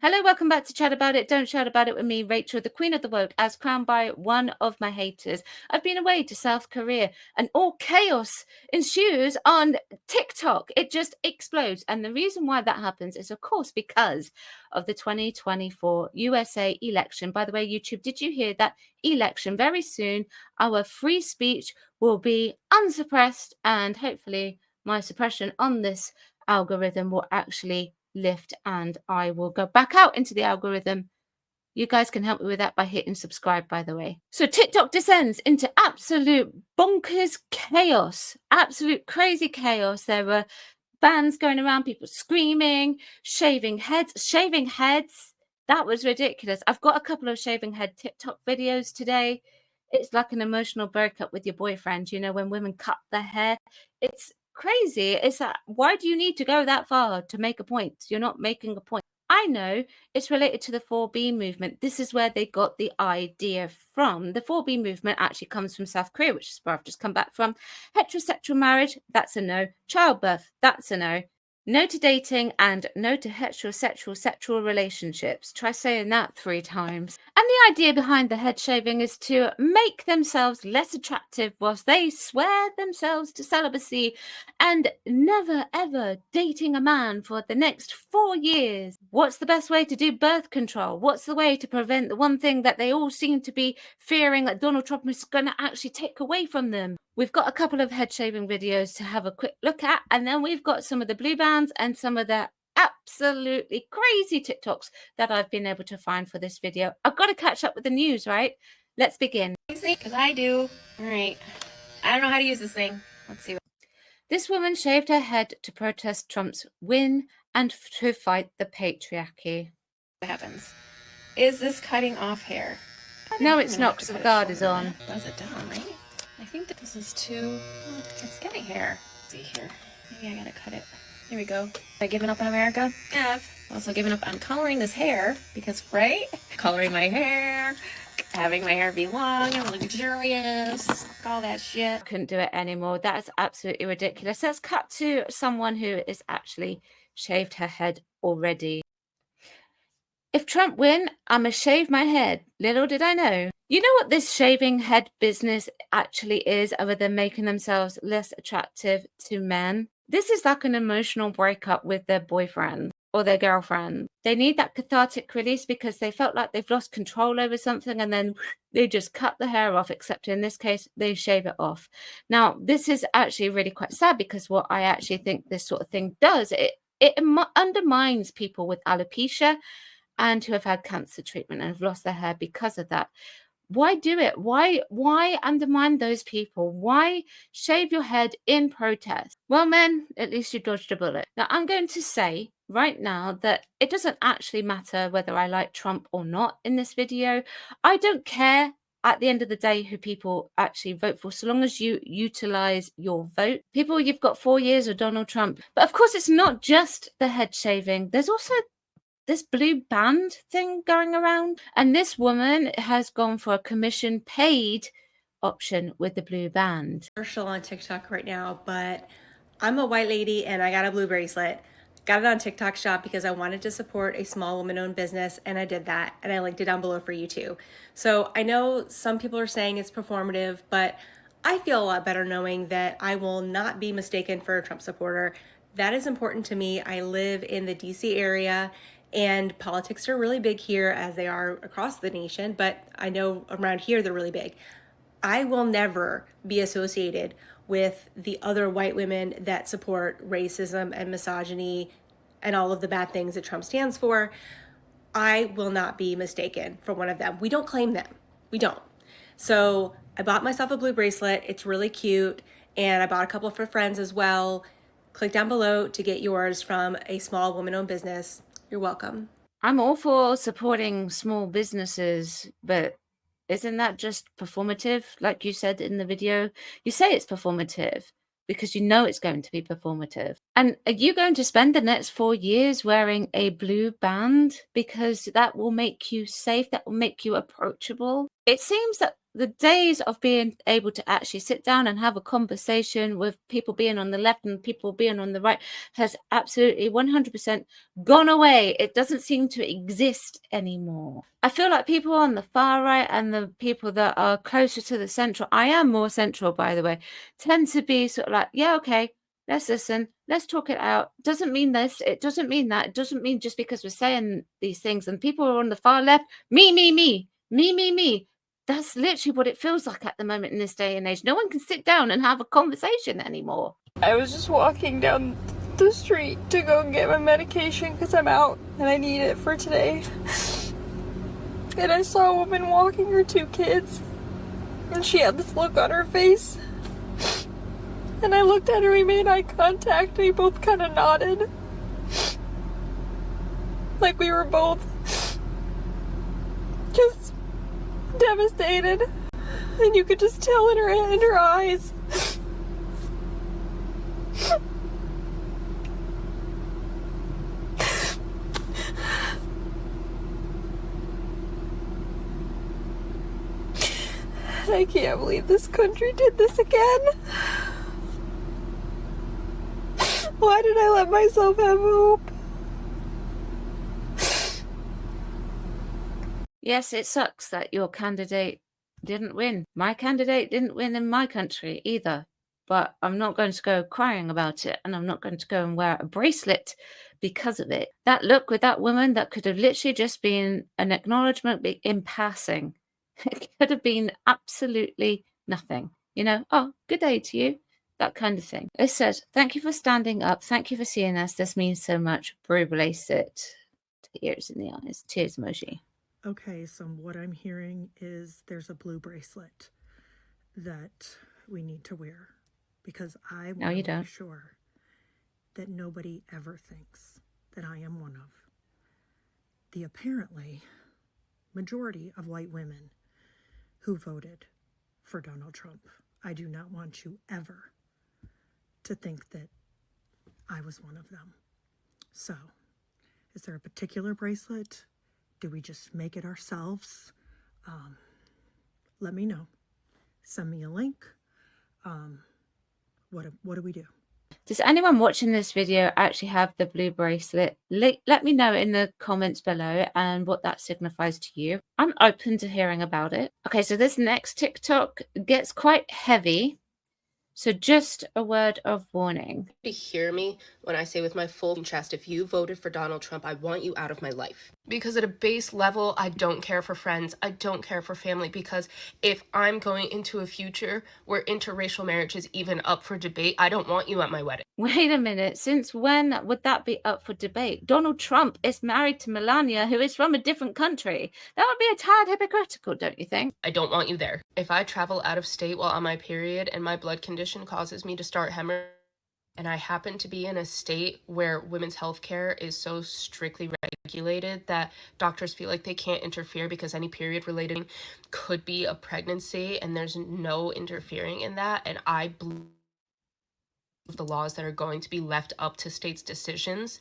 Hello, welcome back to Chat About It. Don't shout about it with me, Rachel, the Queen of the Woke, as crowned by one of my haters. I've been away to South Korea and all chaos ensues on TikTok. It just explodes. And the reason why that happens is, of course, because of the 2024 USA election. By the way, YouTube, did you hear that? Election very soon? Our free speech will be unsuppressed, and hopefully my suppression on this algorithm will actually lift and I will go back out into the algorithm. You guys can help me with that by hitting subscribe, by the way. So TikTok descends into absolute bonkers chaos, absolute crazy chaos. There were bans going around, people screaming, shaving heads. That was ridiculous. I've got a couple of shaving head TikTok videos today. It's like an emotional breakup with your boyfriend, you know, when women cut their hair. It's crazy. It's that, why do you need to go that far to make a point? You're not making a point. I know it's related to the 4B movement. This is where they got the idea from. The 4B movement actually comes from South Korea, which is where I've just come back from. Heterosexual marriage, that's a no. Childbirth, that's a no. No to dating and no to heterosexual sexual relationships. Try saying that 3 times. And the idea behind the head shaving is to make themselves less attractive whilst they swear themselves to celibacy and never ever dating a man for the next 4 years. What's the best way to do birth control? What's the way to prevent the one thing that they all seem to be fearing that Donald Trump is going to actually take away from them? We've got a couple of head shaving videos to have a quick look at, and then we've got some of the blue bands and some of the absolutely crazy TikToks that I've been able to find for this video. I've got to catch up with the news, right? Let's begin. Because I do. All right. I don't know how to use this thing. Let's see. This woman shaved her head to protest Trump's win and to fight the patriarchy. What happens? Is this cutting off hair? No, it's not, because the guard is on. Does it down, right? I think that this is too... it's getting hair. Let's see here. Maybe I gotta cut it. Here we go. Have I given up on America? Yeah. I've also given up on coloring this hair because, right? Coloring my hair, having my hair be long and luxurious, all that shit. Couldn't do it anymore. That is absolutely ridiculous. Let's cut to someone who is actually shaved her head already. If Trump win, I'ma shave my head. Little did I know. You know what this shaving head business actually is, other than making themselves less attractive to men? This is like an emotional breakup with their boyfriend or their girlfriend. They need that cathartic release because they felt like they've lost control over something, and then they just cut the hair off, except in this case, they shave it off. Now, this is actually really quite sad, because what I actually think this sort of thing does, it undermines people with alopecia and who have had cancer treatment and have lost their hair because of that. Why do it? Why undermine those people? Why shave your head in protest? Well, men, at least you dodged a bullet. Now, I'm going to say right now that it doesn't actually matter whether I like Trump or not in this video. I don't care at the end of the day who people actually vote for, so long as you utilize your vote. People, you've got 4 years of Donald Trump. But of course, it's not just the head shaving. There's also this blue band thing going around, and this woman has gone for a commission paid option with the blue band. Commercial on TikTok right now, but I'm a white lady and I got a blue bracelet. Got it on TikTok Shop because I wanted to support a small woman-owned business, and I did that, and I linked it down below for you too. So I know some people are saying it's performative, but I feel a lot better knowing that I will not be mistaken for a Trump supporter. That is important to me. I live in the DC area, and politics are really big here, as they are across the nation, but I know around here they're really big. I will never be associated with the other white women that support racism and misogyny and all of the bad things that Trump stands for. I will not be mistaken for one of them. We don't claim them. We don't. So I bought myself a blue bracelet. It's really cute. And I bought a couple for friends as well. Click down below to get yours from a small woman-owned business. You're welcome. I'm all for supporting small businesses, but isn't that just performative? Like you said in the video, you say it's performative because you know it's going to be performative. And are you going to spend the next 4 years wearing a blue band because that will make you safe, that will make you approachable? It seems that The days of being able to actually sit down and have a conversation with people being on the left and people being on the right has absolutely 100% gone away. It doesn't seem to exist anymore. I feel like people on the far right and the people that are closer to the central, I am more central, by the way, tend to be sort of like, yeah, okay, let's listen, let's talk it out. Doesn't mean this, it doesn't mean that, it doesn't mean just because we're saying these things. And people are on the far left, me. That's literally what it feels like at the moment in this day and age. No one can sit down and have a conversation anymore. I was just walking down the street to go and get my medication because I'm out and I need it for today. And I saw a woman walking her 2 kids, and she had this look on her face. And I looked at her, we made eye contact, and we both kind of nodded. Like we were both just devastated. And you could just tell in her eyes. I can't believe this country did this again. Why did I let myself have hope? Yes, it sucks that your candidate didn't win. My candidate didn't win in my country either. But I'm not going to go crying about it, and I'm not going to go and wear a bracelet because of it. That look with that woman, that could have literally just been an acknowledgement in passing. It could have been absolutely nothing. You know, oh, good day to you. That kind of thing. It says, thank you for standing up. Thank you for seeing us. This means so much. Bracelet. Tears in the eyes. Tears emoji. Okay, so what I'm hearing is there's a blue bracelet that we need to wear, because I want to make sure that nobody ever thinks that I am one of the apparently majority of white women who voted for Donald Trump. I do not want you ever to think that I was one of them. So, is there a particular bracelet? Do we just make it ourselves? Let me know. Send me a link. What do we do? Does anyone watching this video actually have the blue bracelet? Let me know in the comments below and what that signifies to you. I'm open to hearing about it. Okay, so this next TikTok gets quite heavy. So just a word of warning. To hear me when I say with my full chest, if you voted for Donald Trump, I want you out of my life. Because at a base level, I don't care for friends. I don't care for family, because if I'm going into a future where interracial marriage is even up for debate, I don't want you at my wedding. Wait a minute. Since when would that be up for debate? Donald Trump is married to Melania, who is from a different country. That would be a tad hypocritical, don't you think? I don't want you there. If I travel out of state while on my period and my blood condition causes me to start hemorrhaging, and I happen to be in a state where women's health care is so strictly regulated that doctors feel like they can't interfere because any period related could be a pregnancy and there's no interfering in that, and I believe the laws that are going to be left up to states' decisions,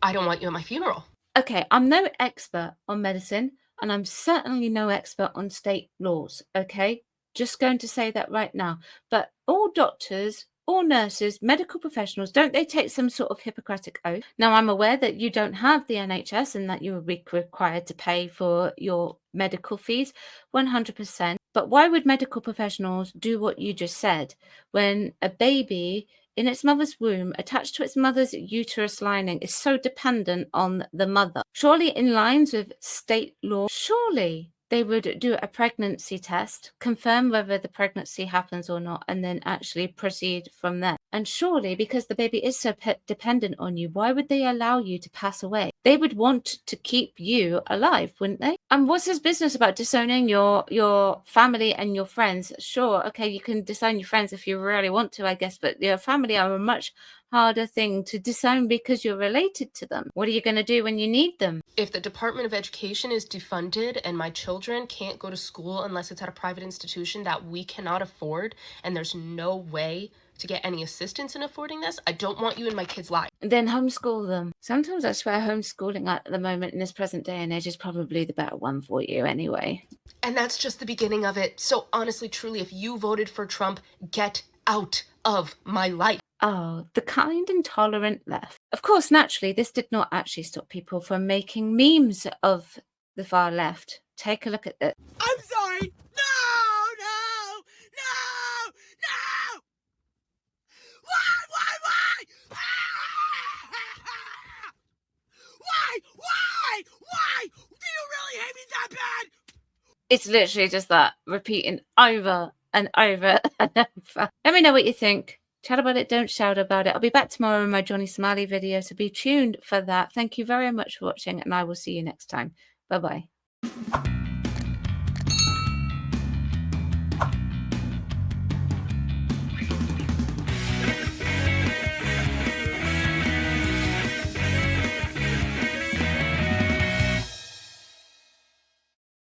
I don't want you at my funeral. Okay, I'm no expert on medicine, and I'm certainly no expert on state laws, okay? Just going to say that right now. But all doctors, all nurses, medical professionals, don't they take some sort of Hippocratic oath? Now, I'm aware that you don't have the NHS and that you will be required to pay for your medical fees, 100%. But why would medical professionals do what you just said when a baby in its mother's womb, attached to its mother's uterus lining, is so dependent on the mother? Surely in lines with state law, surely they would do a pregnancy test, confirm whether the pregnancy happens or not, and then actually proceed from there. And surely, because the baby is so dependent on you, why would they allow you to pass away? They would want to keep you alive, wouldn't they? And what's his business about disowning your family and your friends? Sure, okay, you can disown your friends if you really want to, I guess, but your family are a much harder thing to disown because you're related to them. What are you going to do when you need them? If the Department of Education is defunded and my children can't go to school unless it's at a private institution that we cannot afford, and there's no way to get any assistance in affording this. I don't want you in my kids' lives. Then homeschool them. Sometimes I swear homeschooling at the moment in this present day and age is probably the better one for you anyway. And that's just the beginning of it. So honestly, truly, if you voted for Trump, get out of my life. Oh, the kind and tolerant left. Of course, naturally, this did not actually stop people from making memes of the far left. Take a look at this. I'm sorry. No! Why? Why? Do you really hate me that bad? It's literally just that, repeating over and over and over. Let me know what you think. Chat about it, don't shout about it. I'll be back tomorrow in my Johnny Smiley video, so be tuned for that. Thank you very much for watching, and I will see you next time. Bye-bye.